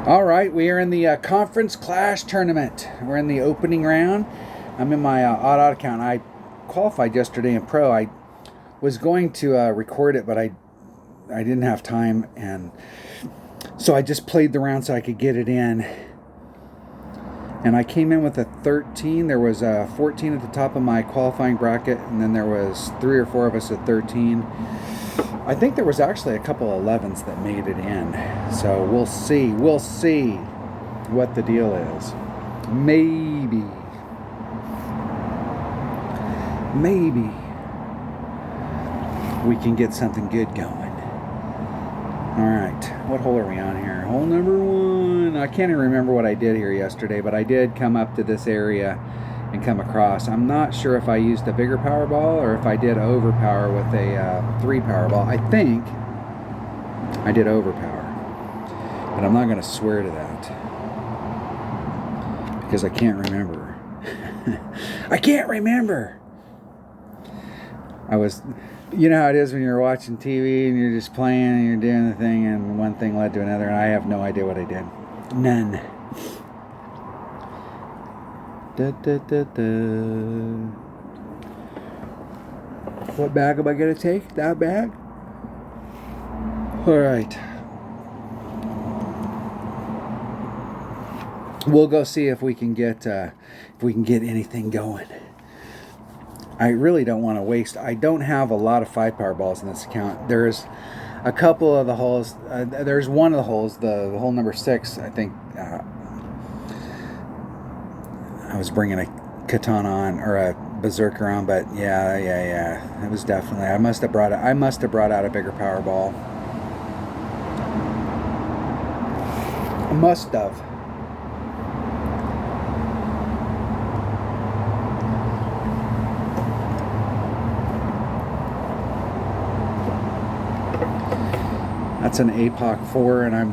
All right, we are in the Conference Clash Tournament. We're in the opening round. I'm in my odd account. I qualified yesterday in Pro. I was going to record it, but I didn't have time, and so I just played the round so I could get it in. And I came in with a 13. There was a 14 at the top of my qualifying bracket, and then there was 3 or 4 of us at 13. I think there was actually a couple of 11s that made it in. So we'll see. We'll see what the deal is. Maybe we can get something good going. All right, what hole are we on here? Hole number 1. I can't even remember what I did here yesterday, but I did come up to this area and come across. I'm not sure if I used a bigger power ball or if I did overpower with a 3 power ball. I think I did overpower, but I'm not going to swear to that because I can't remember. I can't remember. You know how it is when you're watching TV and you're just playing and you're doing the thing and one thing led to another, and I have no idea what I did. None. What bag am I going to take? That bag? All right. We'll go see if we can get anything going. I really don't want to waste. I don't have a lot of 5 power balls in this account. There's a couple of the holes. There's one of the holes, the hole number 6. I think I was bringing a katana on or a berserker on, but yeah. It was definitely. I must have brought out a bigger power ball. I must have. That's an APOC 4, and I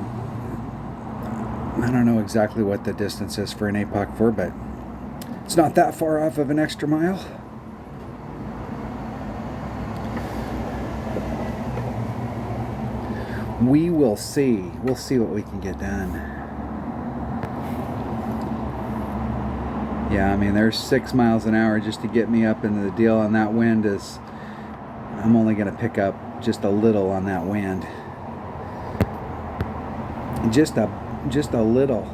don't know exactly what the distance is for an APOC 4, but it's not that far off of an extra mile. We will see. We'll see what we can get done. Yeah, I mean, there's 6 miles an hour just to get me up into the deal, and that wind is... I'm only going to pick up just a little on that wind. Just a little.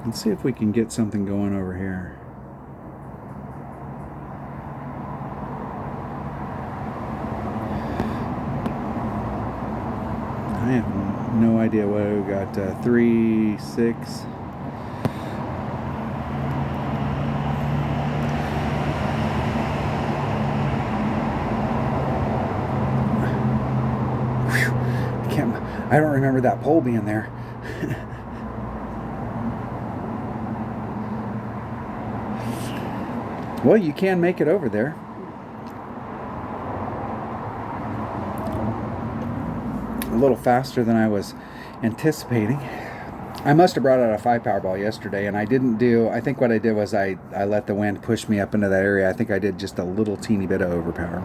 Let's see if we can get something going over here. I have no idea what we got. 3, 6. I don't remember that pole being there. Well, you can make it over there. A little faster than I was anticipating. I must have brought out a 5 power ball yesterday, and I didn't do... I think what I did was I let the wind push me up into that area. I think I did just a little teeny bit of overpower.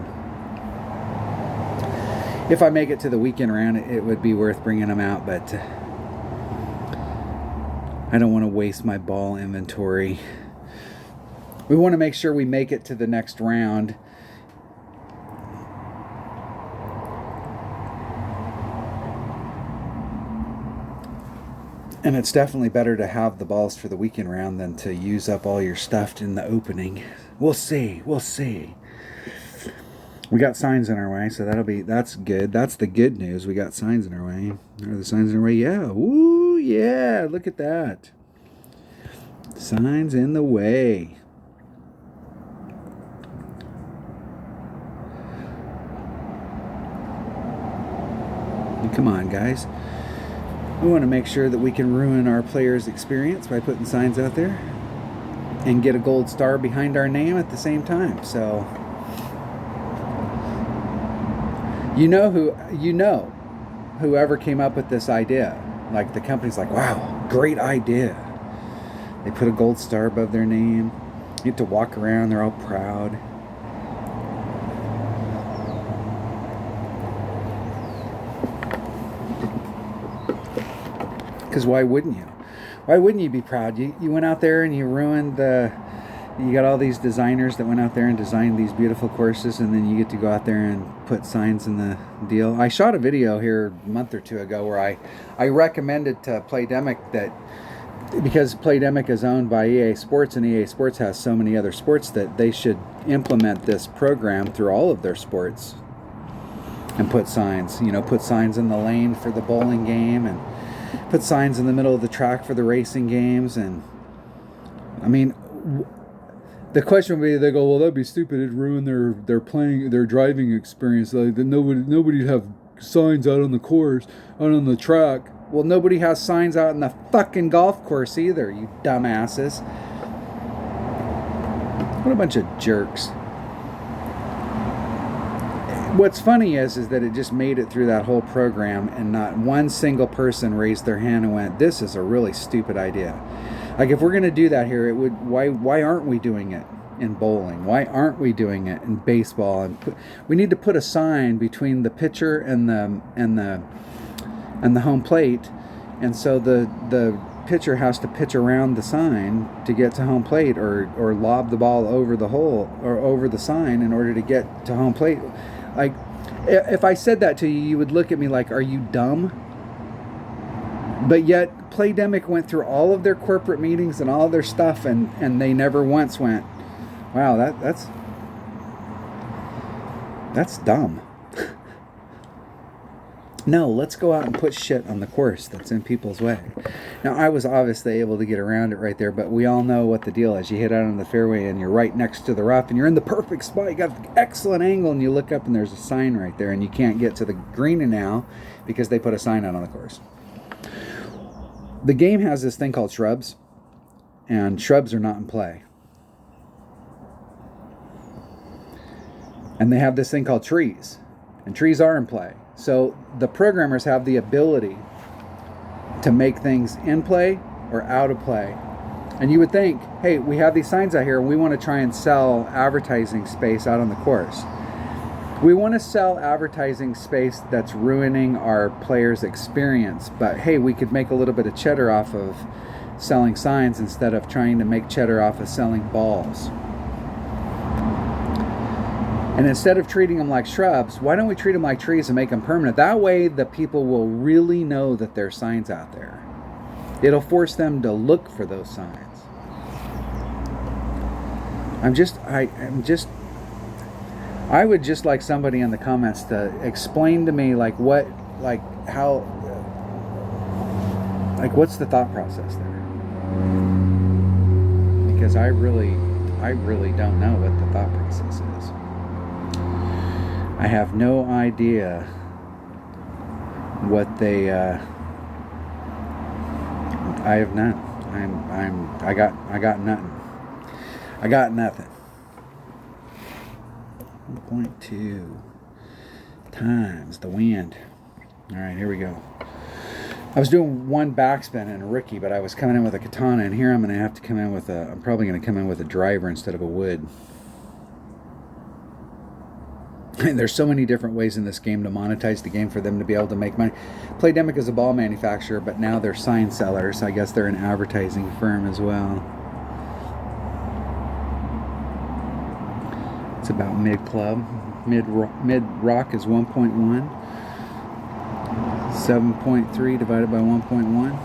If I make it to the weekend round, it would be worth bringing them out, but I don't want to waste my ball inventory. We want to make sure we make it to the next round. And it's definitely better to have the balls for the weekend round than to use up all your stuff in the opening. We'll see. We'll see. We got signs in our way, so that's good. That's the good news. We got signs in our way. Are the signs in our way? Yeah. Woo, yeah. Look at that. Signs in the way. Come on, guys. We want to make sure that we can ruin our players' experience by putting signs out there and get a gold star behind our name at the same time. So... whoever came up with this idea, like the company's like, wow, great idea. They put a gold star above their name. You get to walk around, they're all proud. Because why wouldn't you? Why wouldn't you be proud? You went out there and you ruined the... You got all these designers that went out there and designed these beautiful courses, and then you get to go out there and put signs in the deal. I shot a video here a month or two ago where I recommended to Playdemic that, because Playdemic is owned by EA Sports, and EA Sports has so many other sports, that they should implement this program through all of their sports and put signs. You know, put signs in the lane for the bowling game, and put signs in the middle of the track for the racing games. And I mean, the question would be, they go, well, that'd be stupid. It'd ruin their driving experience. Like, nobody'd have signs out on the course, out on the track. Well, nobody has signs out in the fucking golf course either, you dumbasses. What a bunch of jerks. What's funny is that it just made it through that whole program, and not one single person raised their hand and went, this is a really stupid idea. Like, if we're going to do that here, why aren't we doing it in bowling? Why aren't we doing it in baseball? And we need to put a sign between the pitcher and the home plate, and so the pitcher has to pitch around the sign to get to home plate, or lob the ball over the hole or over the sign in order to get to home plate. Like, if I said that to you, you would look at me like, are you dumb? But yet Playdemic went through all of their corporate meetings and all of their stuff, and they never once went, wow, that's dumb. No, let's go out and put shit on the course that's in people's way. Now, I was obviously able to get around it right there, but we all know what the deal is. You hit out on the fairway and you're right next to the rough, and you're in the perfect spot. You got an excellent angle, and you look up and there's a sign right there, and you can't get to the green now because they put a sign out on the course. The game has this thing called shrubs, and shrubs are not in play. And they have this thing called trees, and trees are in play. So the programmers have the ability to make things in play or out of play. And you would think, hey, we have these signs out here, and we want to try and sell advertising space out on the course. We want to sell advertising space that's ruining our players' experience, but hey, we could make a little bit of cheddar off of selling signs instead of trying to make cheddar off of selling balls. And instead of treating them like shrubs, why don't we treat them like trees and make them permanent? That way the people will really know that there's signs out there. It'll force them to look for those signs. I would just like somebody in the comments to explain to me what's the thought process there? Because I really don't know what the thought process is. I have no idea what they I have none. I got nothing. I got nothing. 1.2 times the wind. All right, here we go. I was doing one backspin in a Ricky, but I was coming in with a katana, and here I'm going to have to come in with I'm probably going to come in with a driver instead of a wood. And there's so many different ways in this game to monetize the game for them to be able to make money. Playdemic is a ball manufacturer, but now they're sign sellers. I guess they're an advertising firm as well. It's about mid-club. Mid-rock is 1.1. 7.3 divided by 1.1.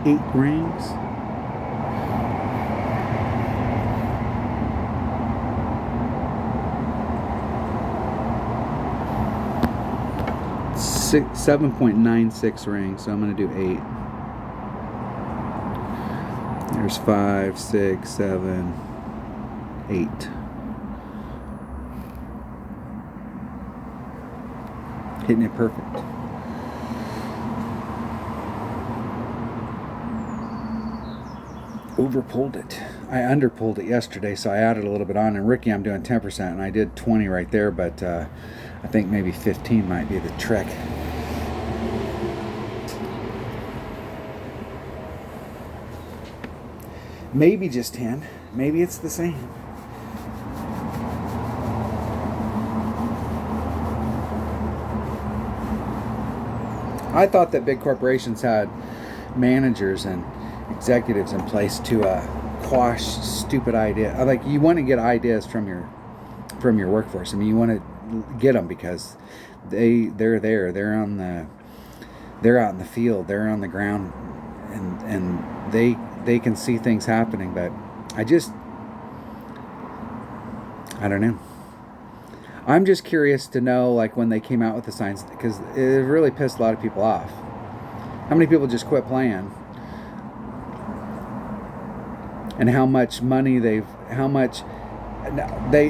8 rings. Six, 7.96 rings, so I'm going to do 8. There's 5, 6, 7, 8. Hitting it perfect. Overpulled it. I underpulled it yesterday, so I added a little bit on. And Ricky, I'm doing 10%, and I did 20 right there, but I think maybe 15 might be the trick. Maybe just 10. Maybe it's the same. I thought that big corporations had managers and executives in place to quash stupid ideas. Like, you want to get ideas from your workforce. I mean, you want to get them because they're there. They're out in the field. They're on the ground, and they can see things happening. But I don't know. I'm just curious to know, like, when they came out with the signs, because it really pissed a lot of people off. How many people just quit playing? And how much money they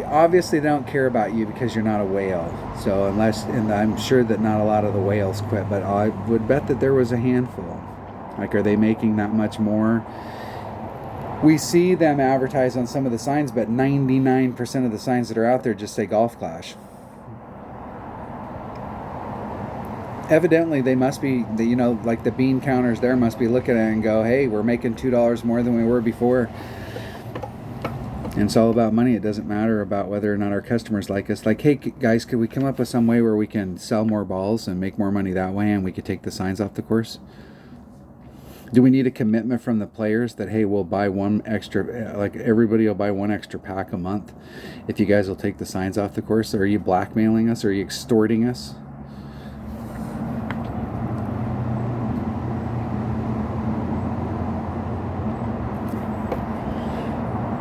obviously don't care about you because you're not a whale. So and I'm sure that not a lot of the whales quit, but I would bet that there was a handful. Like, are they making that much more? We see them advertise on some of the signs, but 99% of the signs that are out there just say Golf Clash. Evidently, they must be, like the bean counters there must be looking at it and go, hey, we're making $2 more than we were before. And it's all about money. It doesn't matter about whether or not our customers like us. Like, hey, guys, could we come up with some way where we can sell more balls and make more money that way, and we could take the signs off the course? Do we need a commitment from the players that, hey, we'll buy one extra, like everybody will buy one extra pack a month if you guys will take the signs off the course? Or are you blackmailing us? Or are you extorting us?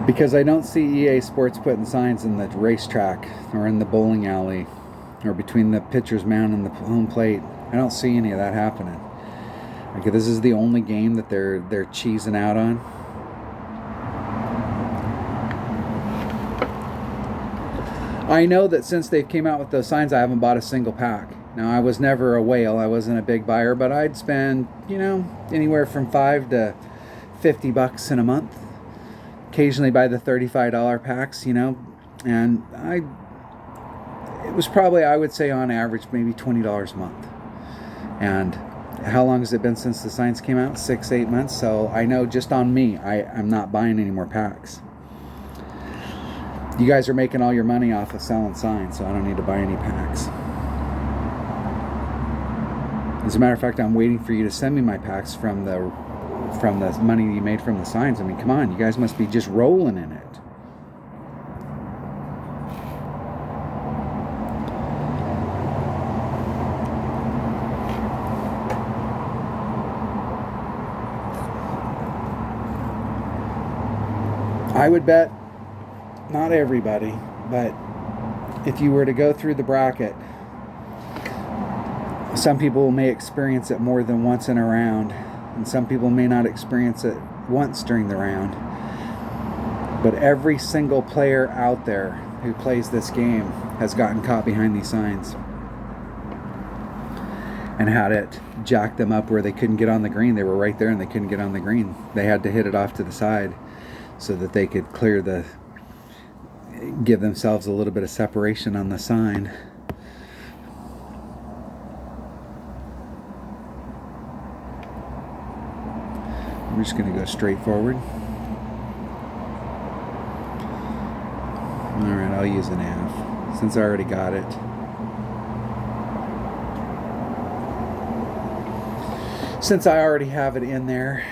Because I don't see EA Sports putting signs in the racetrack or in the bowling alley or between the pitcher's mound and the home plate. I don't see any of that happening. Okay, this is the only game that they're cheesing out on. I know that since they came out with those signs, I haven't bought a single pack. Now, I was never a whale. I wasn't a big buyer, but I'd spend, anywhere from $5 to $50 in a month. Occasionally buy the $35 packs, and it was probably, I would say on average, maybe $20 a month. And how long has it been since the signs came out? 6-8 months. So I know just on me, I'm not buying any more packs. You guys are making all your money off of selling signs, so I don't need to buy any packs. As a matter of fact, I'm waiting for you to send me my packs from the money you made from the signs. I mean, come on, you guys must be just rolling in it. I would bet not everybody, but if you were to go through the bracket, some people may experience it more than once in a round, and some people may not experience it once during the round. But every single player out there who plays this game has gotten caught behind these signs and had it jack them up where they couldn't get on the green. They were right there and they couldn't get on the green. They had to hit it off to the side so that they could give themselves a little bit of separation on the sign. We're just going to go straight forward. Alright, I'll use an F since I already got it. Since I already have it in there.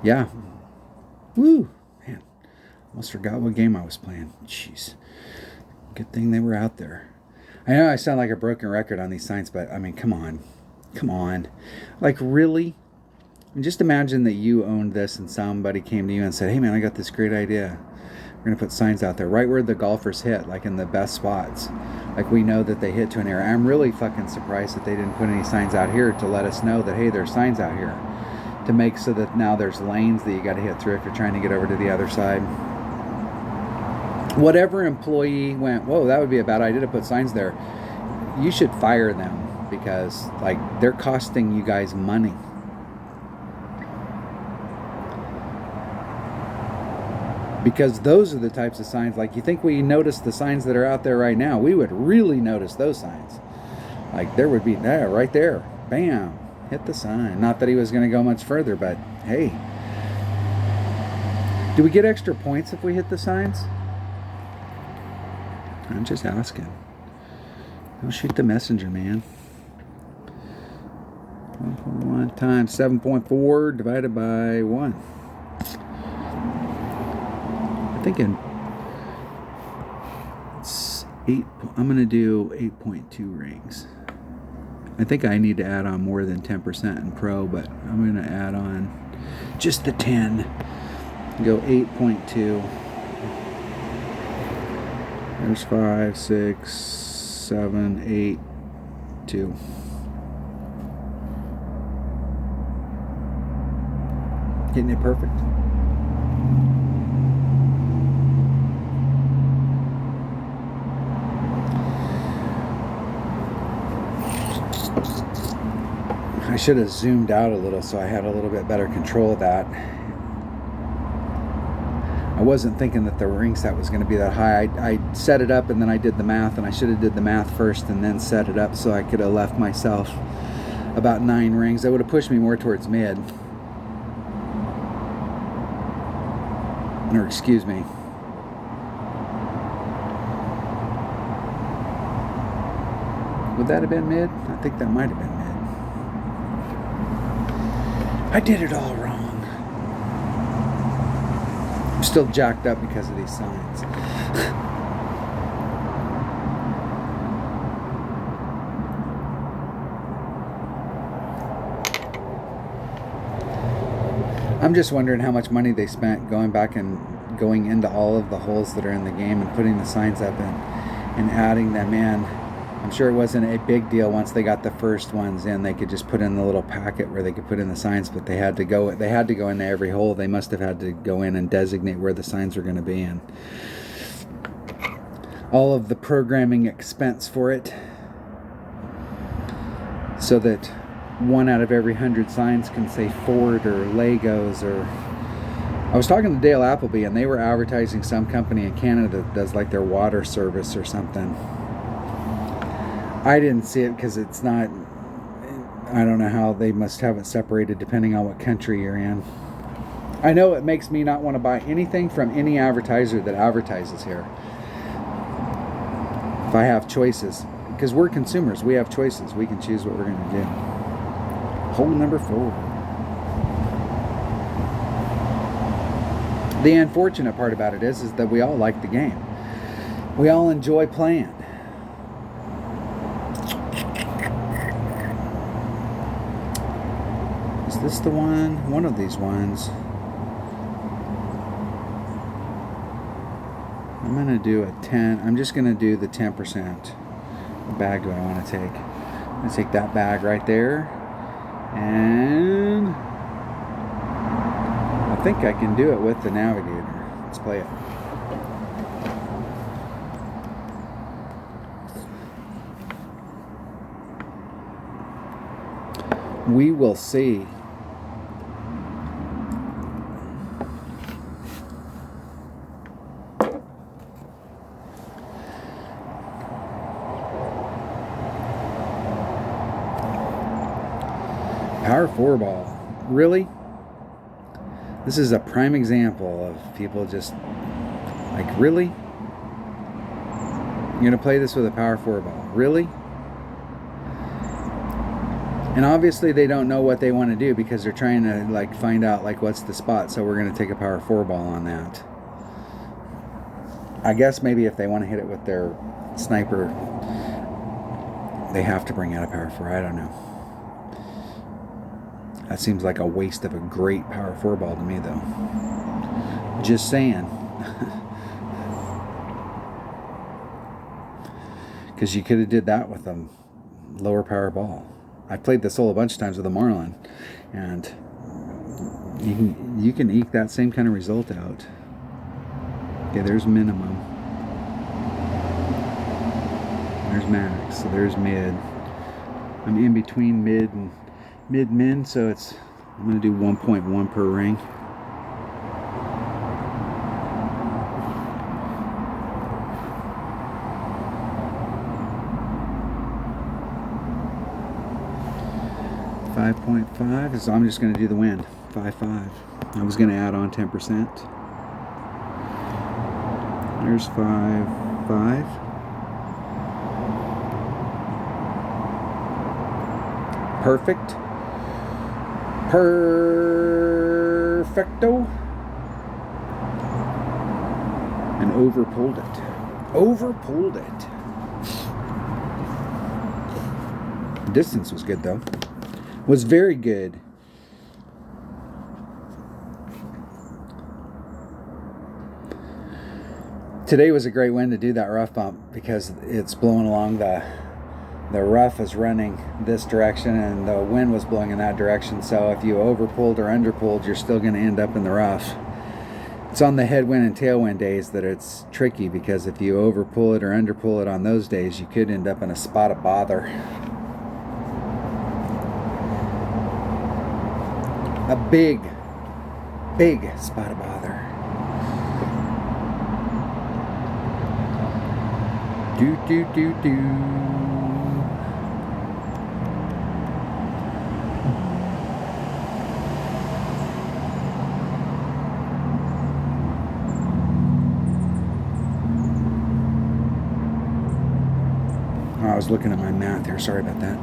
Yeah. Woo! Man, almost forgot what game I was playing. Jeez. Good thing they were out there. I know I sound like a broken record on these signs, but I mean, come on. Come on. Like, really? I mean, just imagine that you owned this and somebody came to you and said, hey man, I got this great idea. We're going to put signs out there right where the golfers hit, like in the best spots. Like, we know that they hit to an area. I'm really fucking surprised that they didn't put any signs out here to let us know that, hey, there's signs out here. To make so that now there's lanes that you got to hit through if you're trying to get over to the other side. Whatever employee went, whoa, that would be a bad idea to put signs there, you should fire them, because like, they're costing you guys money. Because those are the types of signs, like, you think we notice the signs that are out there right now, we would really notice those signs. Like, there would be, there, right there, bam. Hit the sign. Not that he was going to go much further, but hey. Do we get extra points if we hit the signs? I'm just asking. Don't shoot the messenger, man. 1 times 7.4 divided by 1. I'm thinking it's 8. I'm going to do 8.2 rings. I think I need to add on more than 10% in Pro, but I'm going to add on just the 10. Go 8.2. There's 5, 6, 7, 8, 2. Getting it perfect. I should have zoomed out a little so I had a little bit better control of that. I wasn't thinking that the ring set was going to be that high. I set it up and then I did the math, and I should have did the math first and then set it up so I could have left myself about 9 rings. That would have pushed me more towards mid. Or excuse me. Would that have been mid? I think that might have been mid. I did it all wrong. I'm still jacked up because of these signs. I'm just wondering how much money they spent going back and going into all of the holes that are in the game and putting the signs up and adding them in. I'm sure it wasn't a big deal once they got the first ones in. They could just put in the little packet where they could put in the signs, but they had to go into every hole. They must have had to go in and designate where the signs were going to be in. All of the programming expense for it, so that 1 out of every 100 signs can say Ford or Legos. Or I was talking to Dale Appleby, and they were advertising some company in Canada that does like their water service or something. I didn't see it because it's not, I don't know how they must have it separated depending on what country you're in. I know it makes me not want to buy anything from any advertiser that advertises here. If I have choices, because we're consumers, we have choices. We can choose what we're going to do. Hole number 4. The unfortunate part about it is that we all like the game. We all enjoy playing. Is this the one? One of these ones. I'm going to do a 10. I'm just going to do the 10%. What bag do I want to take? I'm going to take that bag right there. And I think I can do it with the navigator. Let's play it. We will see. Power 4 ball. Really? This is a prime example of people just like, really? You're going to play this with a power 4 ball? Really? And obviously they don't know what they want to do because they're trying to like find out like what's the spot, so we're going to take a power 4 ball on that. I guess maybe if they want to hit it with their sniper, they have to bring out a power 4. I don't know. That seems like a waste of a great power 4 ball to me, though. Just saying. Because you could have did that with a lower power ball. I played this hole a bunch of times with a Marlin, and you can eke that same kind of result out. Okay, there's minimum. There's max. So there's mid. I'm in between mid and mid-min, so I'm going to do 1.1 per ring. $5.5, so I'm just going to do the wind. 5.5. I was going to add on 10%. There's 5.5. Perfect. Perfecto. And overpulled it. Overpulled it. Distance was good though. Was very good. Today was a great wind to do that rough bump because it's blowing along the rough is running this direction and the wind was blowing in that direction. So if you overpulled or underpulled, you're still going to end up in the rough. It's on the headwind and tailwind days that it's tricky, because if you overpull it or underpull it on those days, you could end up in a spot of bother. A big spot of bother. Do do do do. I was looking at my math here. Sorry about that.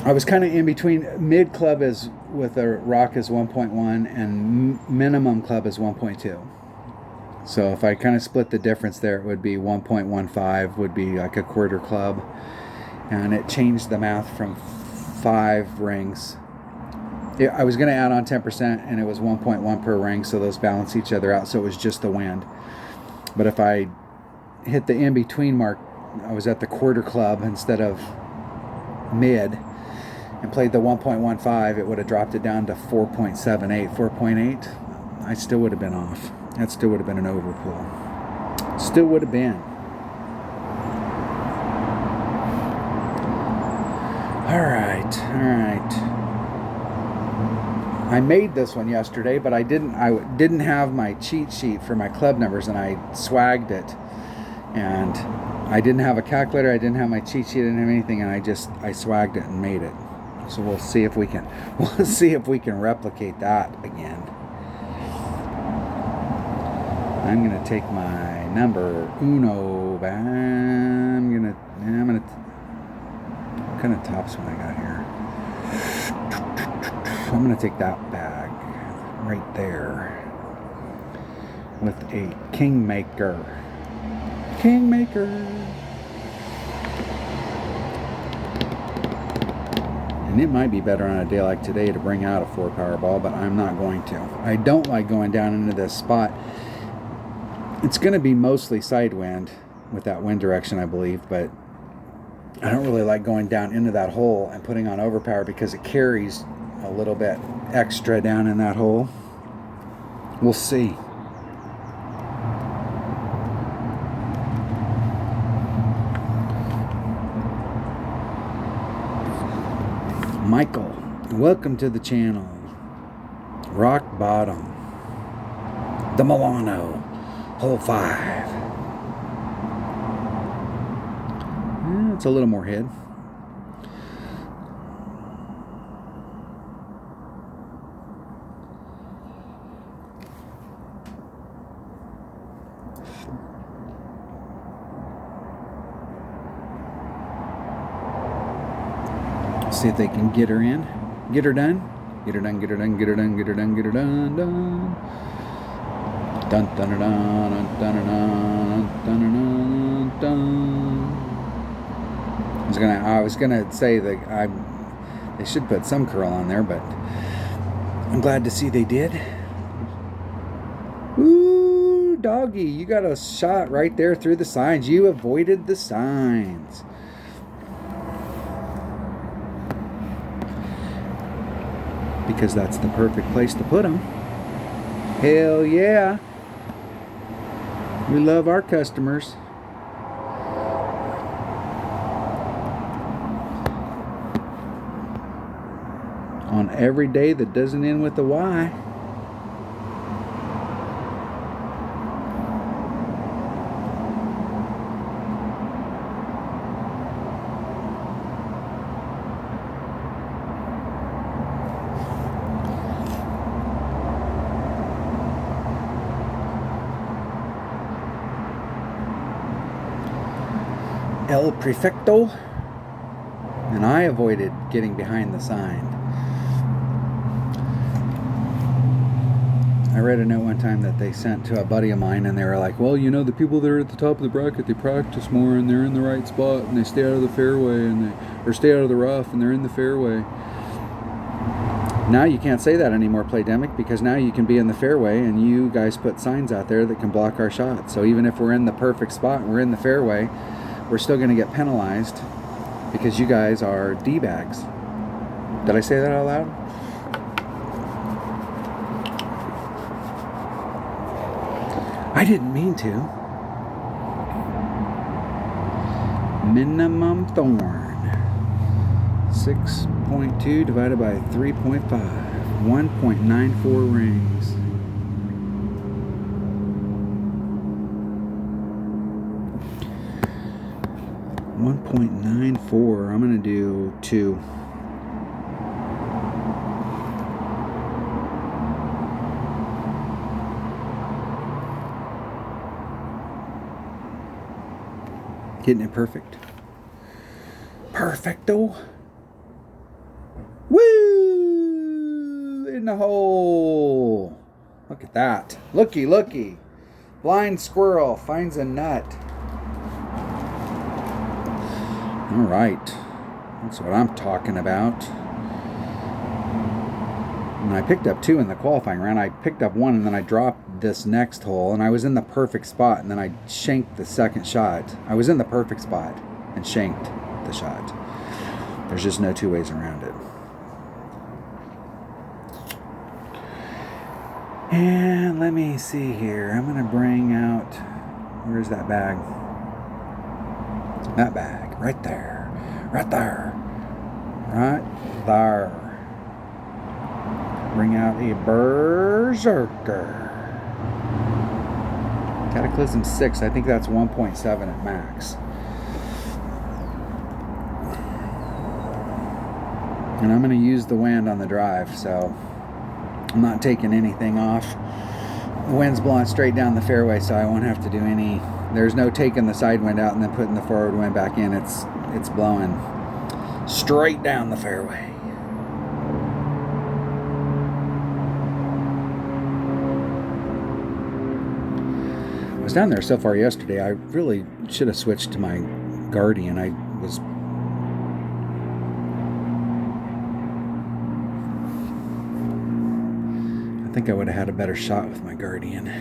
I was kind of in between. Mid club is with a rock is 1.1 and minimum club is 1.2. So if I kind of split the difference there, it would be 1.15 would be like a quarter club. And it changed the math from 5 rings. I was going to add on 10% and it was 1.1 per ring, so those balance each other out. So it was just the wind. But if I hit the in-between mark, I was at the quarter club instead of mid, and played the 1.15, it would have dropped it down to 4.78, 4.8. I still would have been off. That still would have been an overpull. Still would have been. All right. I made this one yesterday, but I didn't have my cheat sheet for my club numbers, and I swagged it. And I didn't have a calculator, I didn't have my cheat sheet, I didn't have anything, and I swagged it and made it. So we'll see if we can replicate that again. I'm gonna take my number uno back. What kind of tops one I got here? I'm gonna take that bag right there with a Kingmaker. And it might be better on a day like today to bring out a 4 power ball, but I'm not going to. I don't like going down into this spot. It's going to be mostly side wind with that wind direction, I believe, but I don't really like going down into that hole and putting on overpower because it carries a little bit extra down in that hole. We'll see. Michael, welcome to the channel. Rock bottom. The Milano. Hole 5. It's a little more head. See if they can get her in. Get her done. Get her done, get her done, get her done, get her done, get her done, done. Dun dun dun dun dun dun dun dun dun. I was gonna say that they should put some curl on there, but I'm glad to see they did. Ooh, doggy, you got a shot right there through the signs. You avoided the signs. Because that's the perfect place to put them. Hell yeah. We love our customers. On every day that doesn't end with a Y. El Prefecto. And I avoided getting behind the sign. I read a note one time that they sent to a buddy of mine, and they were like, well, you know, the people that are at the top of the bracket, they practice more and they're in the right spot and they stay out of the fairway or stay out of the rough and they're in the fairway. Now you can't say that anymore, Playdemic, because now you can be in the fairway and you guys put signs out there that can block our shots. So even if we're in the perfect spot and we're in the fairway, we're still going to get penalized because you guys are D-bags. Did I say that out loud? I didn't mean to. Minimum thorn. 6.2 divided by 3.5. 1.94 rings. $1.94. I'm going to do 2. Getting it perfect. Perfecto. Woo! In the hole. Look at that. Looky, looky. Blind squirrel finds a nut. All right. That's what I'm talking about. And I picked up 2 in the qualifying round. I picked up 1 and then I dropped this next hole and I was in the perfect spot and then I shanked the second shot. I was in the perfect spot and shanked the shot. There's just no 2 ways around it. And let me see here. I'm going to bring out, where's that bag? That bag, right there. Right there. Right there. Bring out a Berserker. Cataclysm 6, I think that's 1.7 at max. And I'm going to use the wind on the drive, so I'm not taking anything off. The wind's blowing straight down the fairway, so I won't have to do any. There's no taking the side wind out and then putting the forward wind back in. It's blowing straight down the fairway. I was down there so far yesterday. I really should have switched to my Guardian. I think I would have had a better shot with my Guardian.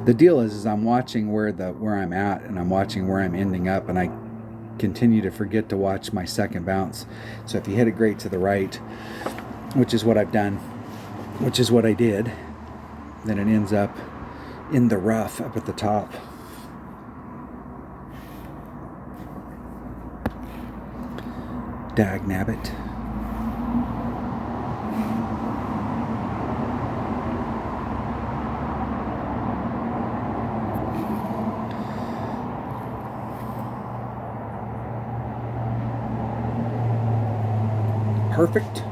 The deal is I'm watching where I'm at and I'm watching where I'm ending up, and I continue to forget to watch my second bounce. So if you hit it great to the right, which is what I've done, which is what I did, then it ends up in the rough up at the top. Dag nabbit. Perfect.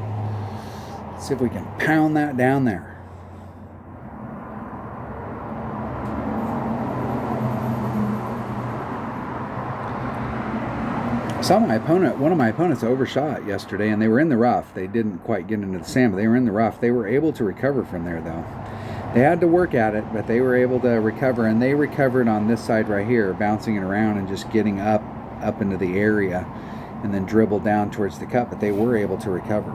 Let's see if we can pound that down there. One of my opponents overshot yesterday, and they were in the rough. They didn't quite get into the sand, but they were in the rough. They were able to recover from there, though. They had to work at it, but they were able to recover, and they recovered on this side right here, bouncing it around and just getting up into the area, and then dribbled down towards the cup, but they were able to recover.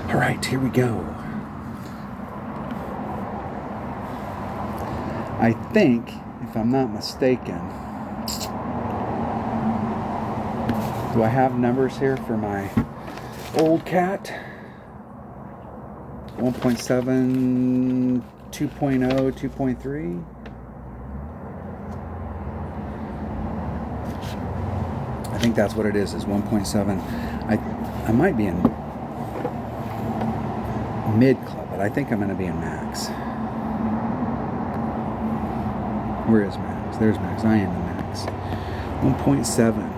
All right, here we go. I think, if I'm not mistaken, do I have numbers here for my old cat? 1.7, 2.0, 2.3. I think that's what it is 1.7. I might be in mid club, but I think I'm going to be in max. Where is max? There's max. I am in max. 1.7.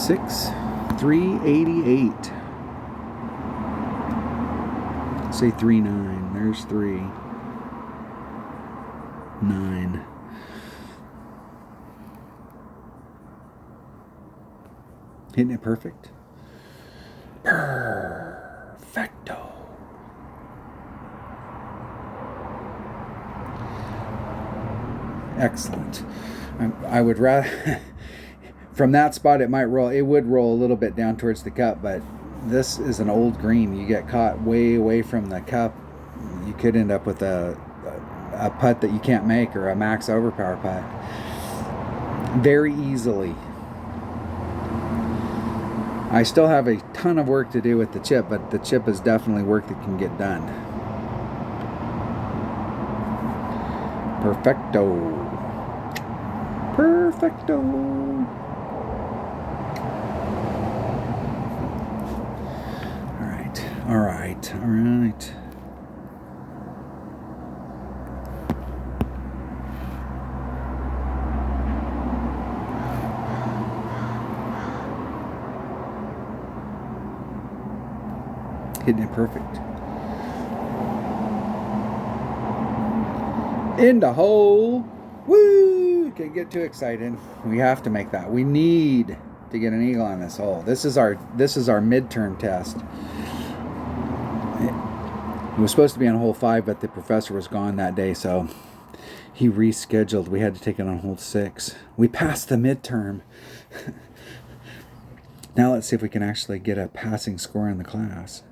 6,388. Say 3,9. There's 3,9. Hitting it perfect. Perfecto. Excellent. I would rather from that spot it would roll a little bit down towards the cup, but this is an old green. You get caught way away from the cup, you could end up with a putt that you can't make, or a max overpower putt very easily. I still have a ton of work to do with the chip, but the chip is definitely work that can get done. Perfecto. Perfecto. All right. All right. All right. Hitting it perfect. In the hole. Woo! Can't get too excited. We have to make that. We need to get an eagle on this hole. This is our midterm test. It was supposed to be on hole 5, but the professor was gone that day, so he rescheduled. We had to take it on hole 6. We passed the midterm. Now let's see if we can actually get a passing score in the class.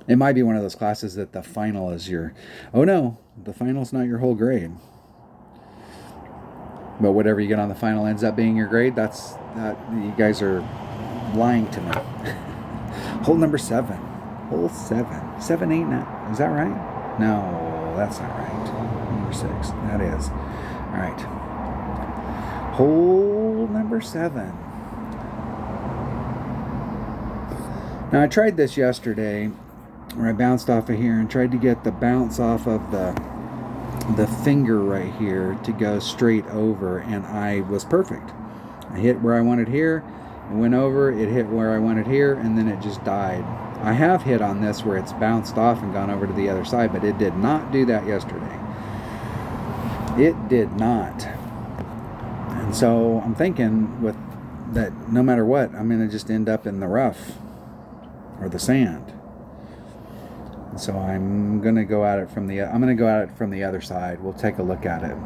It might be one of those classes that the final is your... Oh no, the final's not your whole grade. But whatever you get on the final ends up being your grade. That you guys are lying to me. Hole number 7. Hole 7. 7, 8, 9. Is that right? No, that's not right. Number 6. That is. All right. Hole number 7. Now I tried this yesterday, where I bounced off of here and tried to get the bounce off of the finger right here to go straight over, and I was perfect. I hit where I wanted here, it went over, it hit where I wanted here, and then it just died. I have hit on this where it's bounced off and gone over to the other side, but it did not do that yesterday. It did not. And so I'm thinking with that, no matter what, I'm going to just end up in the rough or the sand. So I'm gonna go at it from the other side. We'll take a look at it.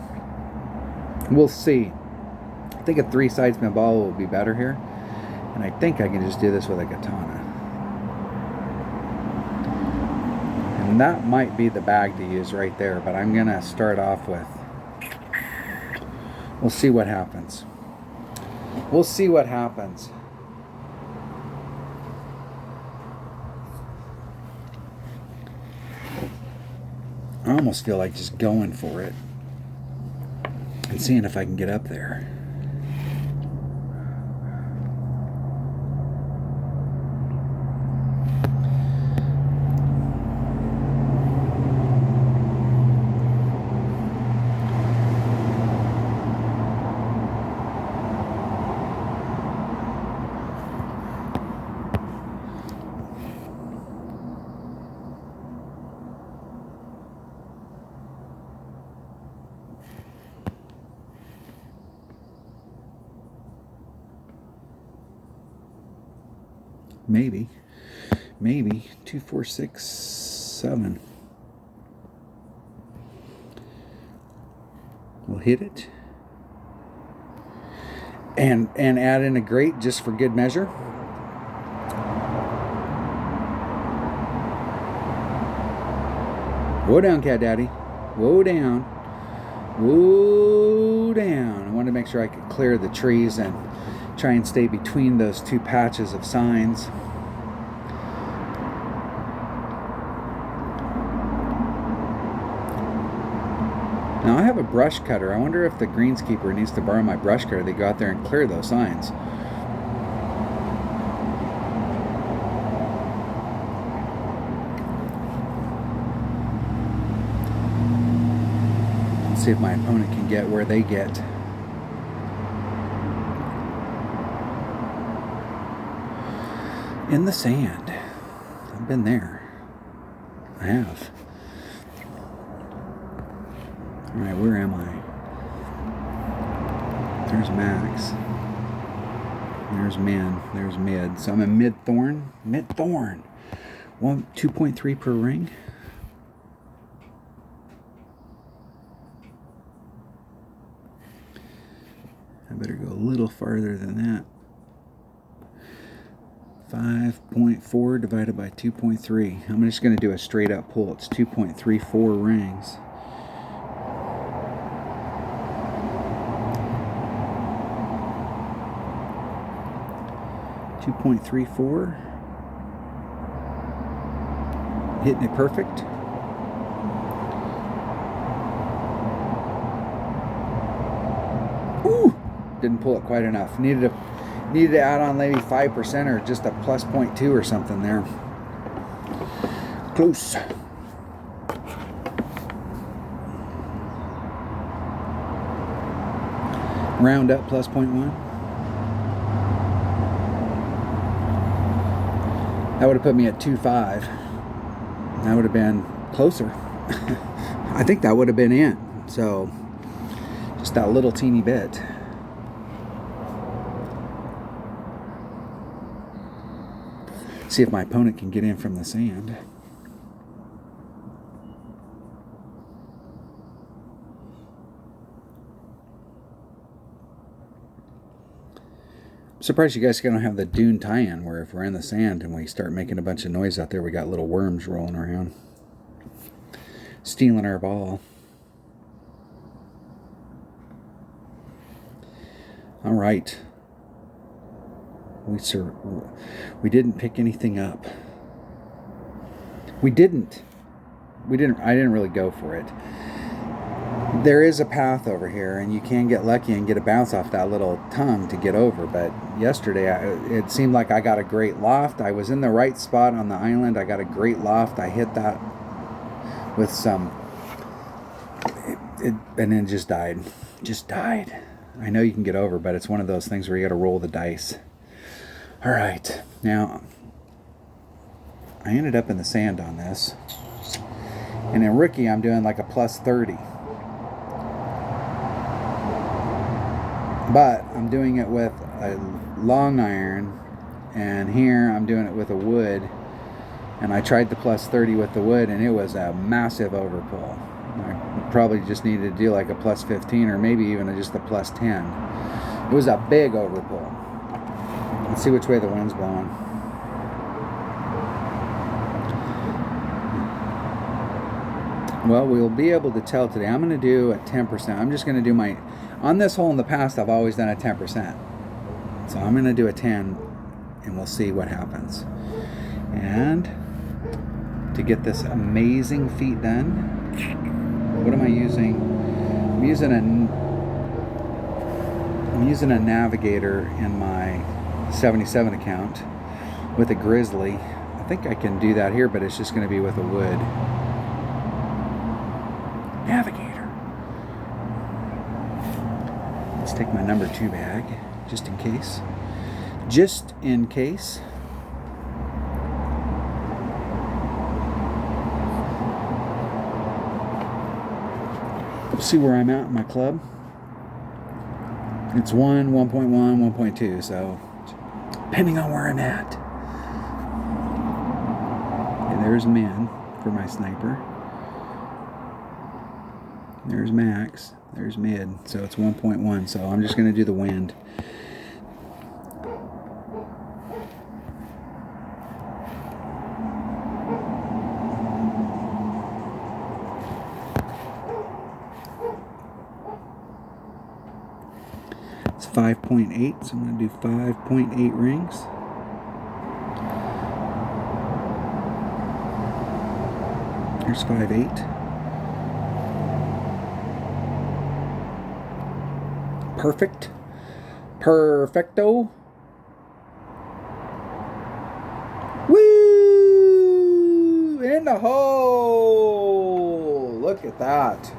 We'll see. I think a 3-sidesman ball will be better here, and I think I can just do this with a katana. And that might be the bag to use right there, but I'm gonna start off with. We'll see what happens. We'll see what happens. I almost feel like just going for it and seeing if I can get up there. Maybe 2, 4, 6, 7. We'll hit it and add in a grate just for good measure. Whoa down, cat daddy. Whoa down. Whoa down. I wanted to make sure I could clear the trees and try and stay between those 2 patches of signs. Now I have a brush cutter. I wonder if the greenskeeper needs to borrow my brush cutter to go out there and clear those signs. Let's see if my opponent can get where they get. in the sand. I've been there. I have. Alright, where am I? There's max. There's min. There's mid. So I'm in mid-thorn. Mid-thorn. 2.3 per ring. I better go a little farther than that. 5.4 divided by 2.3. I'm just going to do a straight up pull. It's 2.34 rings. .34. Hitting it perfect. Ooh, didn't pull it quite enough. Needed to add on maybe 5% or just a plus 0.2 or something there. Close. Round up plus 0.1. That would have put me at 2.5. That would have been closer. I think that would have been in. So, just that little teeny bit. See if my opponent can get in from the sand. I'm surprised you guys don't have the dune tie-in where if we're in the sand and we start making a bunch of noise out there, we got little worms rolling around, stealing our ball. All right. We didn't pick anything up. I didn't really go for it. There is a path over here, and you can get lucky and get a bounce off that little tongue to get over. But yesterday, it seemed like I got a great loft. I was in the right spot on the island. I got a great loft. I hit that with some, and then just died. Just died. I know you can get over, but it's one of those things where you got to roll the dice. All right, now I ended up in the sand on this, and in rookie, I'm doing like a plus 30. But I'm doing it with a long iron, and here I'm doing it with a wood, and I tried the plus 30 with the wood, and it was a massive overpull. I probably just needed to do like a plus 15 or maybe even just a plus 10. It was a big overpull. Let's see which way the wind's blowing. Well, we'll be able to tell today. I'm going to do a 10%. I'm just going to do my... On this hole in the past, I've always done a 10%. So I'm going to do a 10, and we'll see what happens. And to get this amazing feat done, what am I using? I'm using a navigator in my 77 account with a grizzly. I think I can do that here, but it's just going to be with a wood navigator. Let's take my number 2 bag, just in case. Just in case. See where I'm at in my club. It's 1, 1.1, 1.2, so depending on where I'm at. Okay, there's min for my sniper. There's max. There's mid. So it's 1.1. So I'm just going to do the wind. It's 5.8. So I'm going to do 5.8 rings. Here's 5.8. Perfect. Perfecto. Woo! In the hole! Look at that.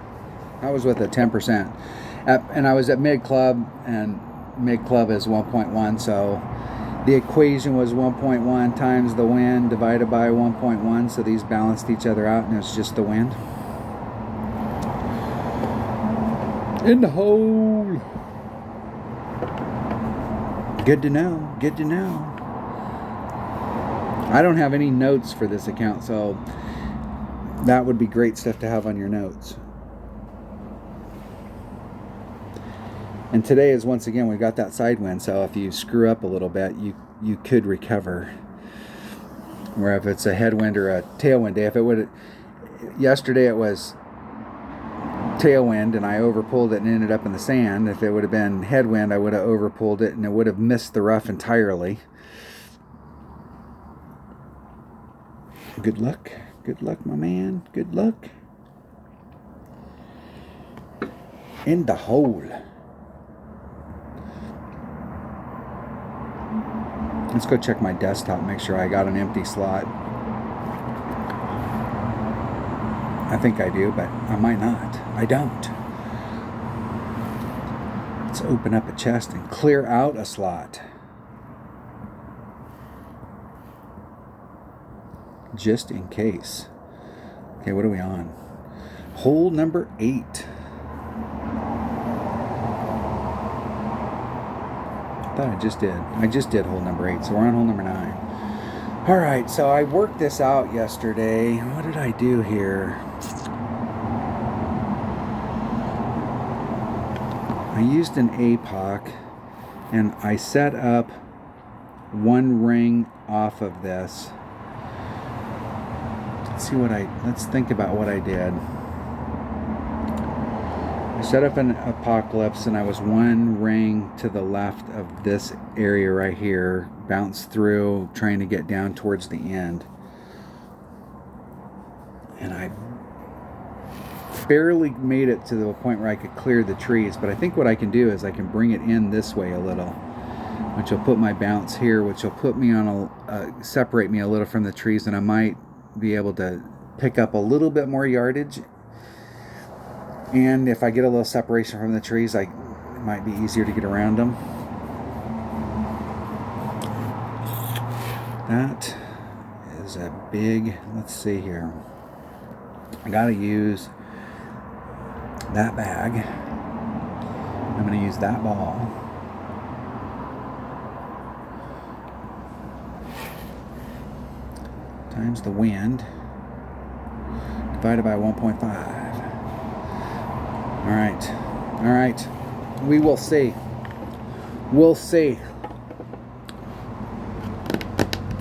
That was with a 10%. And I was at mid club, and mid club is 1.1, so The equation was 1.1 times the wind divided by 1.1, so these balanced each other out, and it's just the wind. In the hole. Good to know. Good to know. I don't have any notes for this account, so that would be great stuff to have on your notes. And today is, once again, we got that side wind, so if you screw up a little bit, you could recover. Where if it's a headwind or a tailwind day, if it would, yesterday it was tailwind and I overpulled it and ended up in the sand. If it would have been headwind, I would have overpulled it and it would have missed the rough entirely. Good luck. Good luck, my man. Good luck. In the hole. Let's go check my desktop, make sure I got an empty slot. I think I do, but I might not. I don't. Let's open up a chest and clear out a slot. Just in case. Okay, what are we on? Hole number 8. I thought I just did. I just did hole number 8, so we're on hole number 9. Alright, so I worked this out yesterday. What did I do here? I used an APOC and I set up one ring off of this. Let's think about what I did. I set up an apocalypse and I was one ring to the left of this area right here, bounced through, trying to get down towards the end. And I barely made it to the point where I could clear the trees, but I think what I can do is I can bring it in this way a little, which will put my bounce here, which will put me on separate me a little from the trees, and I might be able to pick up a little bit more yardage. And if I get a little separation from the trees, it might be easier to get around them. That is a big, let's see here. I gotta use that bag. I'm gonna use that ball. Times the wind divided by 1.5. All right. We will see. We'll see.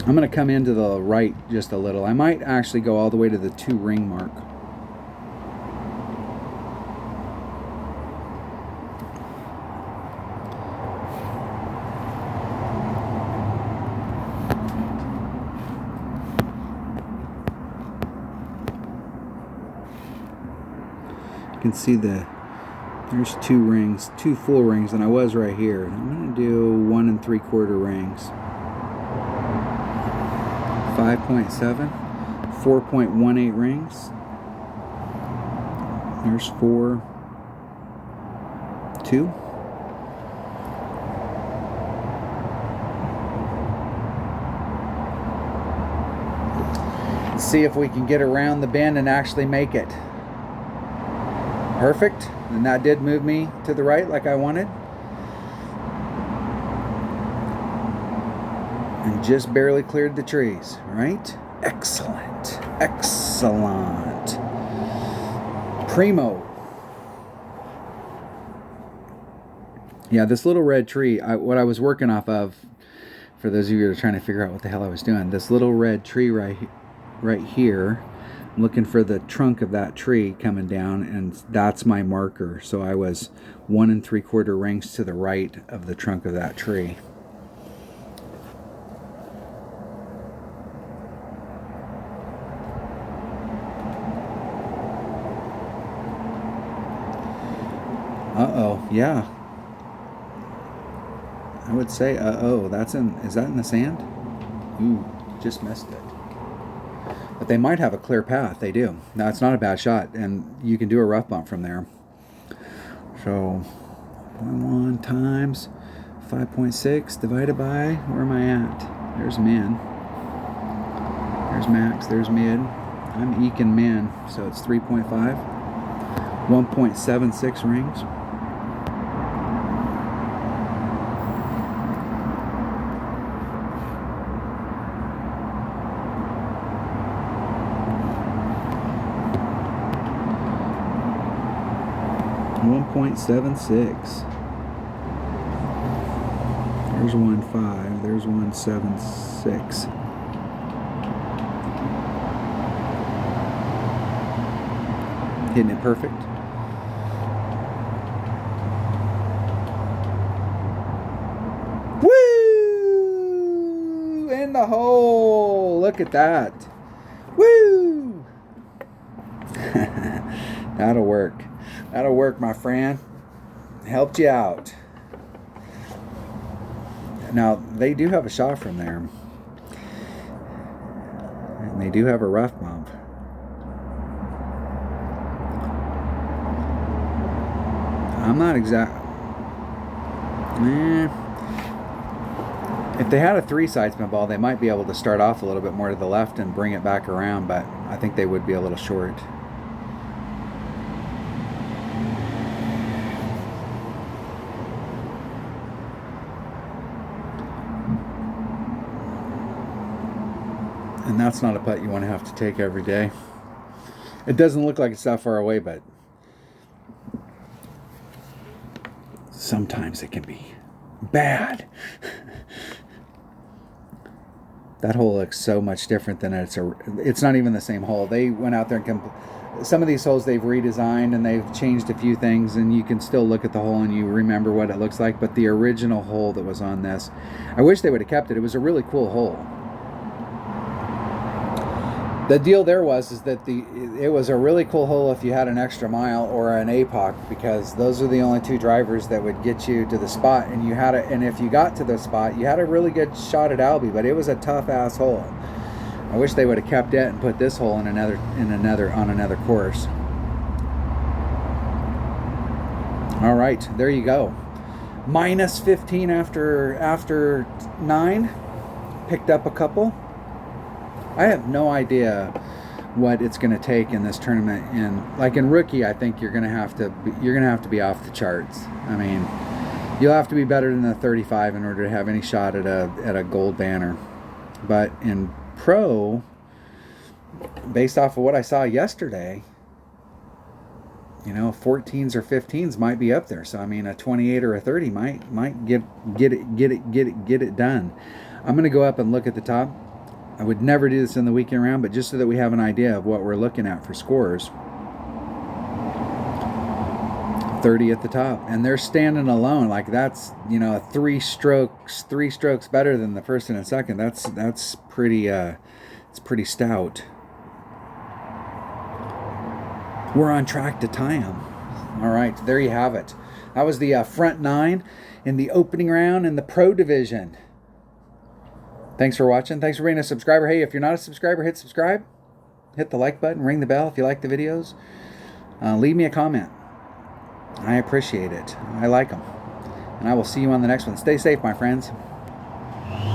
I'm going to come into the right just a little. I might actually go all the way to the 2 ring mark. You can see there's 2 rings, 2 full rings, and I was right here. I'm going to do 1 3/4 rings. 5.7, 4.18 rings. There's 4, 2. Let's see if we can get around the bend and actually make it. Perfect. And that did move me to the right like I wanted. And just barely cleared the trees, right? Excellent. Excellent. Primo. Yeah, this little red tree, what I was working off of, for those of you who are trying to figure out what the hell I was doing, this little red tree right here, I'm looking for the trunk of that tree coming down, and that's my marker. So I was 1 3/4 rings to the right of the trunk of that tree. Uh-oh, yeah. I would say uh-oh. Is that in the sand? Ooh, just missed it. But they might have a clear path. They do. Now, it's not a bad shot, and you can do a rough bump from there. So 0.1 times 5.6 divided by, where am I at? There's min. There's max, there's mid. I'm eking min, so it's 3.5. 1.76 rings. .76. There's 1.5. There's 1.76. Hitting it perfect. Woo! In the hole. Look at that. Woo! That'll work. That'll work, my friend. Helped you out. Now, they do have a shot from there. And they do have a rough bump. I'm not exact. If they had a 3-side spin ball, they might be able to start off a little bit more to the left and bring it back around, but I think they would be a little short. And that's not a putt you want to have to take every day. It doesn't look like it's that far away, but sometimes it can be bad. That hole looks so much different than it's not even the same hole. They went out there and some of these holes they've redesigned and they've changed a few things, and you can still look at the hole and you remember what it looks like. But the original hole that was on this, I wish they would have kept it. It was a really cool hole. The deal there is that it was a really cool hole if you had an extra mile or an APOC, because those are the only two drivers that would get you to the spot, and if you got to the spot, you had a really good shot at Albie, but it was a tough ass hole. I wish they would have kept it and put this hole on another course. All right, there you go. Minus 15 after 9. Picked up a couple. I have no idea what it's going to take in this tournament. Like in rookie, I think you're going to have to be off the charts. I mean, you'll have to be better than the 35 in order to have any shot at a gold banner. But in pro, based off of what I saw yesterday, 14s or 15s might be up there. So I mean, a 28 or a 30 might get it done. I'm going to go up and look at the top. I would never do this in the weekend round, but just so that we have an idea of what we're looking at for scores. 30 at the top, and they're standing alone. Like that's, 3 strokes better than the first and the second. That's pretty it's pretty stout. We're on track to tie them. All right, there you have it. That was the front 9 in the opening round in the pro division. Thanks for watching. Thanks for being a subscriber. Hey, if you're not a subscriber, hit subscribe. Hit the like button. Ring the bell if you like the videos. Leave me a comment. I appreciate it. I like them. And I will see you on the next one. Stay safe, my friends.